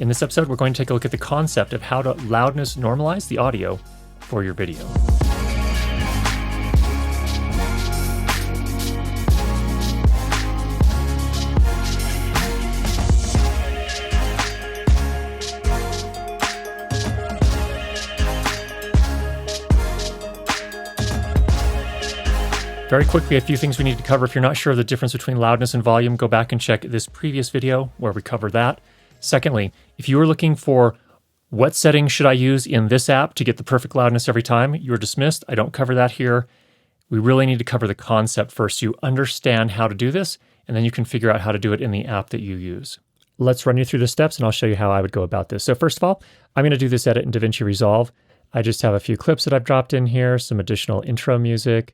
In this episode, we're going to take a look at the concept of how to loudness normalize the audio for your video. Very quickly, a few things we need to cover. If you're not sure of the difference between loudness and volume, go back and check this previous video where we cover that. Secondly, if you are looking for what settings should I use in this app to get the perfect loudness every time, you're dismissed. I don't cover that here. We really need to cover the concept first so you understand how to do this, and then you can figure out how to do it in the app that you use. Let's run you through the steps and I'll show you how I would go about this. So first of all, I'm going to do this edit in DaVince Resolve. I just have a few clips that I've dropped in here, some additional intro music,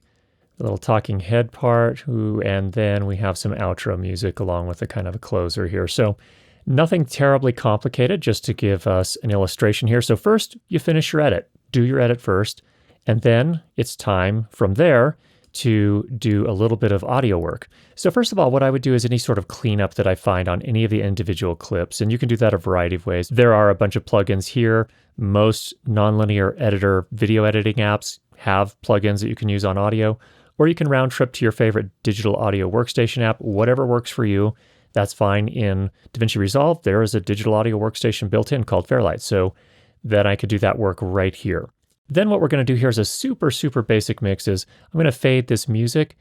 a little talking head part, and then we have some outro music along with a kind of a closer here. So nothing terribly complicated, just to give us an illustration here. So first, you finish your edit. Do your edit first, and then it's time from there to do a little bit of audio work. So first of all, what I would do is any sort of cleanup that I find on any of the individual clips, and you can do that a variety of ways. There are a bunch of plugins here. Most nonlinear editor video editing apps have plugins that you can use on audio, or you can round trip to your favorite digital audio workstation app, whatever works for you. That's fine. In DaVince Resolve, there is a digital audio workstation built in called Fairlight, so then I could do that work right here. Then what we're going to do here is a super basic mix is I'm going to fade this music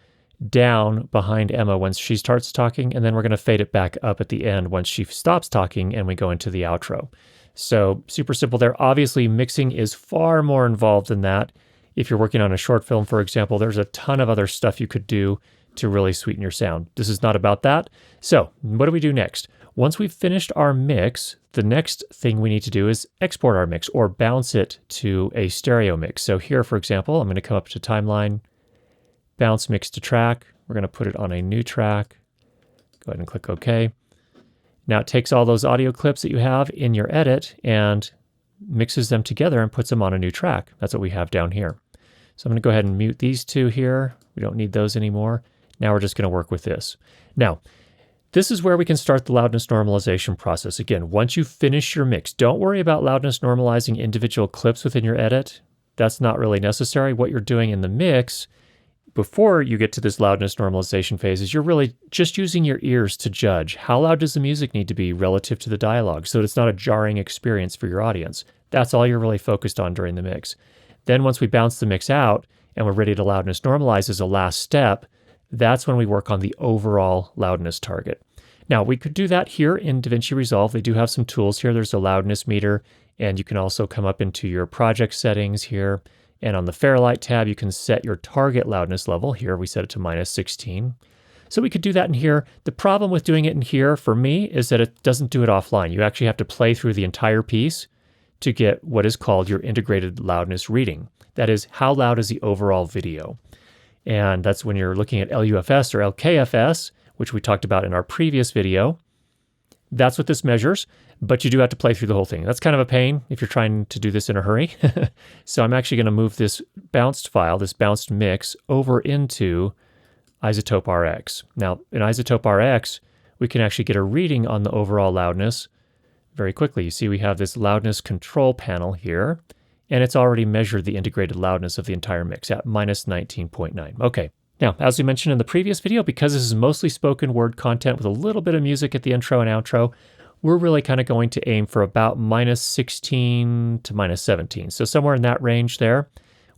down behind Emma when she starts talking, and then we're going to fade it back up at the end once she stops talking and we go into the outro. So super simple there. Obviously, mixing is far more involved than that. If you're working on a short film, for example, there's a ton of other stuff you could do to really sweeten your sound. This is not about that. So what do we do next? Once we've finished our mix, the next thing we need to do is export our mix or bounce it to a stereo mix. So here, for example, I'm going to come up to timeline, bounce mix to track. We're going to put it on a new track. Go ahead and click OK. Now it takes all those audio clips that you have in your edit and mixes them together and puts them on a new track. That's what we have down here. So I'm going to go ahead and mute these two here. We don't need those anymore. Now we're just going to work with this. Now, this is where we can start the loudness normalization process. Again, once you finish your mix, don't worry about loudness normalizing individual clips within your edit. That's not really necessary. What you're doing in the mix before you get to this loudness normalization phase is you're really just using your ears to judge how loud does the music need to be relative to the dialogue so that it's not a jarring experience for your audience. That's all you're really focused on during the mix. Then once we bounce the mix out and we're ready to loudness normalize as a last step, that's when we work on the overall loudness target. Now, we could do that here in DaVince Resolve. They do have some tools here. There's a loudness meter, and you can also come up into your project settings here. And on the Fairlight tab, you can set your target loudness level. Here, we set it to -16. So we could do that in here. The problem with doing it in here, for me, is that it doesn't do it offline. You actually have to play through the entire piece to get what is called your integrated loudness reading. That is, how loud is the overall video? And that's when you're looking at LUFS or LKFS, which we talked about in our previous video. That's what this measures, but you do have to play through the whole thing. That's kind of a pain if you're trying to do this in a hurry. So I'm actually going to move this bounced file, this bounced mix, over into Izotope RX. Now, in Izotope RX, we can actually get a reading on the overall loudness very quickly. You see we have this loudness control panel here, and it's already measured the integrated loudness of the entire mix at -19.9. Okay. Now, as we mentioned in the previous video, because this is mostly spoken word content with a little bit of music at the intro and outro, we're really kind of going to aim for about -16 to -17. So somewhere in that range there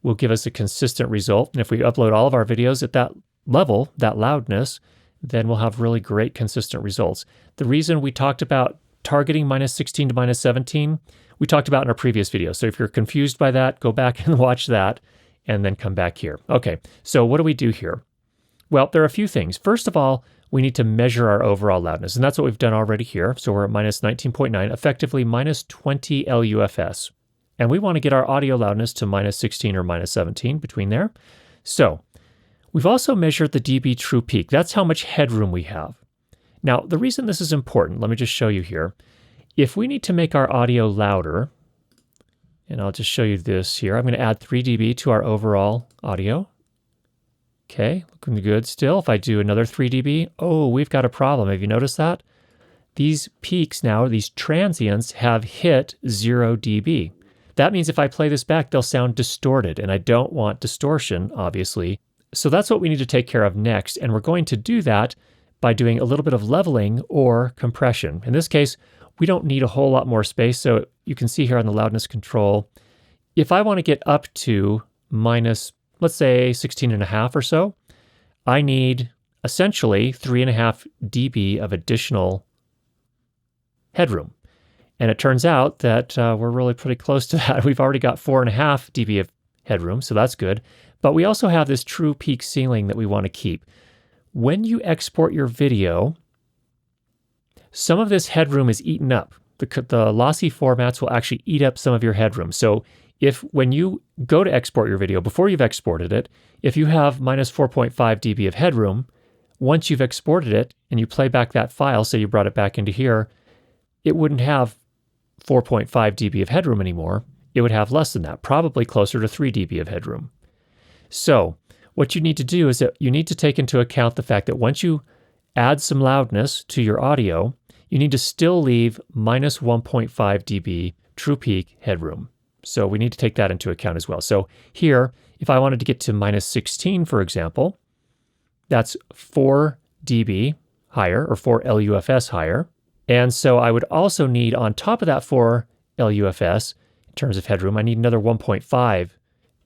will give us a consistent result. And if we upload all of our videos at that level, that loudness, then we'll have really great consistent results. The reason we talked about targeting -16 to -17, we talked about in our previous video. So if you're confused by that, go back and watch that, and then come back here. Okay, so what do we do here? Well, there are a few things. First of all, we need to measure our overall loudness, and that's what we've done already here. So we're at -19.9, effectively -20 LUFS. And we want to get our audio loudness to -16 or -17, between there. So we've also measured the dB true peak. That's how much headroom we have. Now, the reason this is important, let me just show you here. If we need to make our audio louder, and I'll just show you this here. I'm going to add 3 dB to our overall audio. Okay, looking good still. If I do another 3 dB, oh, we've got a problem. Have you noticed that? these peaks now, these transients, have hit 0 dB. That means if I play this back, they'll sound distorted, and I don't want distortion, obviously. So that's what we need to take care of next, and we're going to do that by doing a little bit of leveling or compression. In this case, we don't need a whole lot more space, so you can see here on the loudness control, if I want to get up to minus, let's say 16.5 or so, I need essentially 3.5 dB of additional headroom. And it turns out that we're really pretty close to that. We've already got 4.5 dB of headroom, so that's good. But we also have this true peak ceiling that we want to keep. When you export your video, some of this headroom is eaten up. The lossy formats will actually eat up some of your headroom. So if when you go to export your video, before you've exported it, if you have minus 4.5 dB of headroom, once you've exported it and you play back that file, say you brought it back into here, it wouldn't have 4.5 dB of headroom anymore. It would have less than that, probably closer to 3 dB of headroom. So what you need to do is that you need to take into account the fact that once you add some loudness to your audio, you need to still leave minus 1.5 dB true peak headroom. So we need to take that into account as well. So here, if I wanted to get to minus 16, for example, that's 4 dB higher, or 4 LUFS higher. And so I would also need, on top of that 4 LUFS, in terms of headroom, I need another 1.5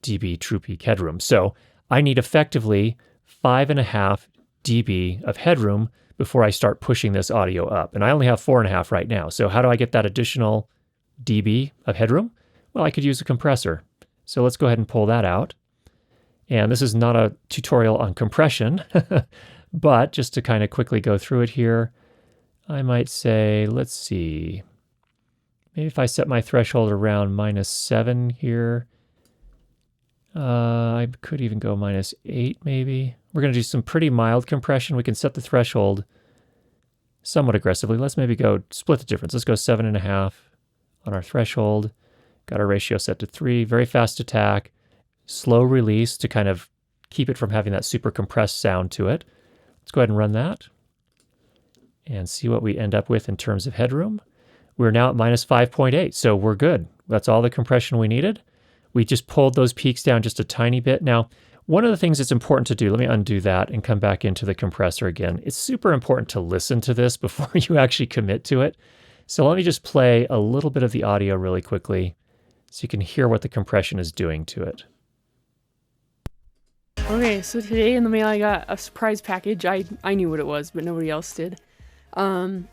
dB true peak headroom. So I need effectively 5.5 dB of headroom before I start pushing this audio up. And I only have 4.5 right now. So how do I get that additional dB of headroom? Well, I could use a compressor. So let's go ahead and pull that out. And this is not a tutorial on compression, but just to kind of quickly go through it here, I might say, let's see, maybe if I set my threshold around minus 7 here, I could even go minus 8 maybe. We're going to do some pretty mild compression. We can set the threshold somewhat aggressively. Let's maybe go split the difference. Let's go 7.5 on our threshold. Got our ratio set to 3. Very fast attack. Slow release to kind of keep it from having that super compressed sound to it. Let's go ahead and run that and see what we end up with in terms of headroom. We're now at minus 5.8, so we're good. That's all the compression we needed. We just pulled those peaks down just a tiny bit. Now, one of the things that's important to do, let me undo that and come back into the compressor again. It's super important to listen to this before you actually commit to it. So let me just play a little bit of the audio really quickly so you can hear what the compression is doing to it. Okay, so today in the mail I got a surprise package. I knew what it was, but nobody else did. And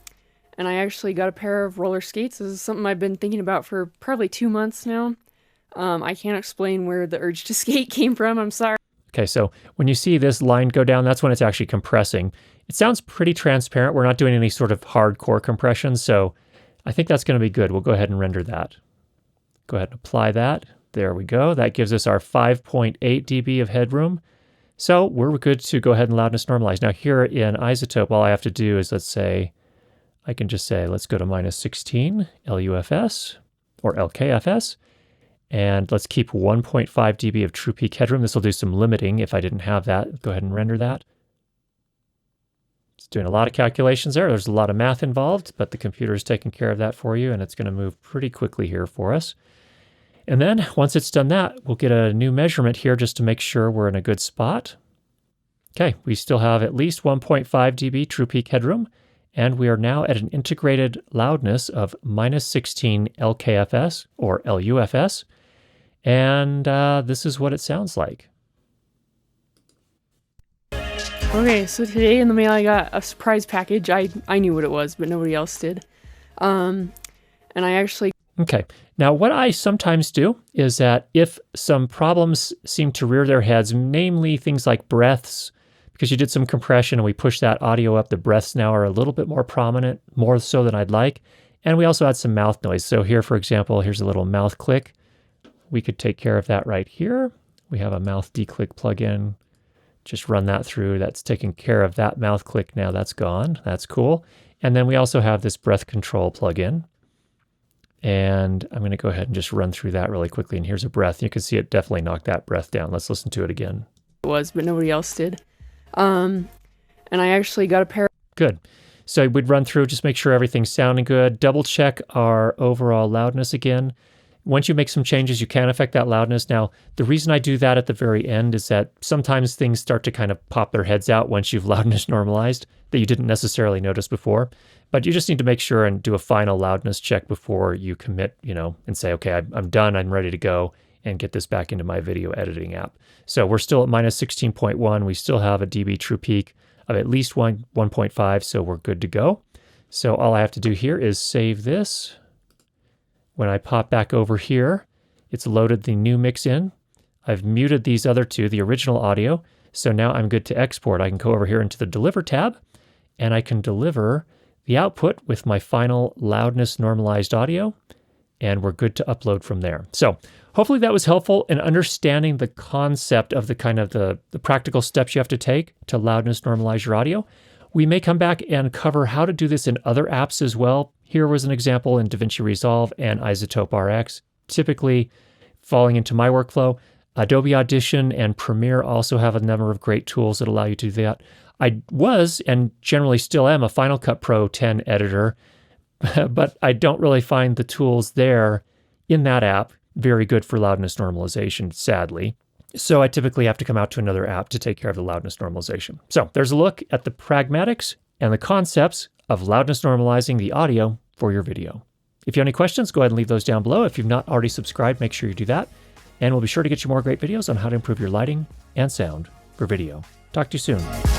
I actually got a pair of roller skates. This is something I've been thinking about for probably 2 months now. I can't explain where the urge to skate came from. I'm sorry. Okay, so when you see this line go down, that's when it's actually compressing. It sounds pretty transparent. We're not doing any sort of hardcore compression, so I think that's going to be good. We'll go ahead and render that. Go ahead and apply that. There we go. That gives us our 5.8 dB of headroom. So we're good to go ahead and loudness normalize. Now here in Izotope, all I have to do is, let's say, I can just say, let's go to minus 16 LUFS or LKFS. And let's keep 1.5 dB of true peak headroom. This will do some limiting if I didn't have that. Go ahead and render that. It's doing a lot of calculations there. There's a lot of math involved, but the computer is taking care of that for you, and it's going to move pretty quickly here for us. And then once it's done that, we'll get a new measurement here just to make sure we're in a good spot. Okay, we still have at least 1.5 dB true peak headroom, and we are now at an integrated loudness of minus 16 LKFS or LUFS. And this is what it sounds like. Okay, so today in the mail I got a surprise package. I knew what it was, but nobody else did. And I actually... Okay, now what I sometimes do is that if some problems seem to rear their heads, namely things like breaths, because you did some compression and we pushed that audio up, the breaths now are a little bit more prominent, more so than I'd like. And we also had some mouth noise. So here, for example, here's a little mouth click. We could take care of that right here. We have a mouth declick plugin. Just run that through. That's taking care of that mouth click now. That's gone. That's cool. And then we also have this breath control plugin. And I'm going to go ahead and just run through that really quickly. And here's a breath. You can see it definitely knocked that breath down. Let's listen to it again. It was, but nobody else did. And I actually got a pair. Good. So we'd run through, just make sure everything's sounding good, double check our overall loudness again. Once you make some changes, you can affect that loudness. Now, the reason I do that at the very end is that sometimes things start to kind of pop their heads out once you've loudness normalized that you didn't necessarily notice before. But you just need to make sure and do a final loudness check before you commit, and say, okay, I'm done, I'm ready to go, and get this back into my video editing app. So we're still at minus 16.1. We still have a dB true peak of at least 1.5, so we're good to go. So all I have to do here is save this. When I pop back over here, it's loaded the new mix in. I've muted these other two, the original audio, so now I'm good to export. I can go over here into the Deliver tab, and I can deliver the output with my final loudness normalized audio, and we're good to upload from there. So hopefully that was helpful in understanding the concept of the kind of the practical steps you have to take to loudness normalize your audio. We may come back and cover how to do this in other apps as well. Here was an example in DaVince Resolve and Izotope RX, typically falling into my workflow. Adobe Audition and Premiere also have a number of great tools that allow you to do that. I was, and generally still am, a Final Cut Pro 10 editor, but I don't really find the tools there in that app very good for loudness normalization, sadly. So I typically have to come out to another app to take care of the loudness normalization. So there's a look at the pragmatics and the concepts of loudness normalizing the audio for your video. If you have any questions, go ahead and leave those down below. If you've not already subscribed, make sure you do that. And we'll be sure to get you more great videos on how to improve your lighting and sound for video. Talk to you soon.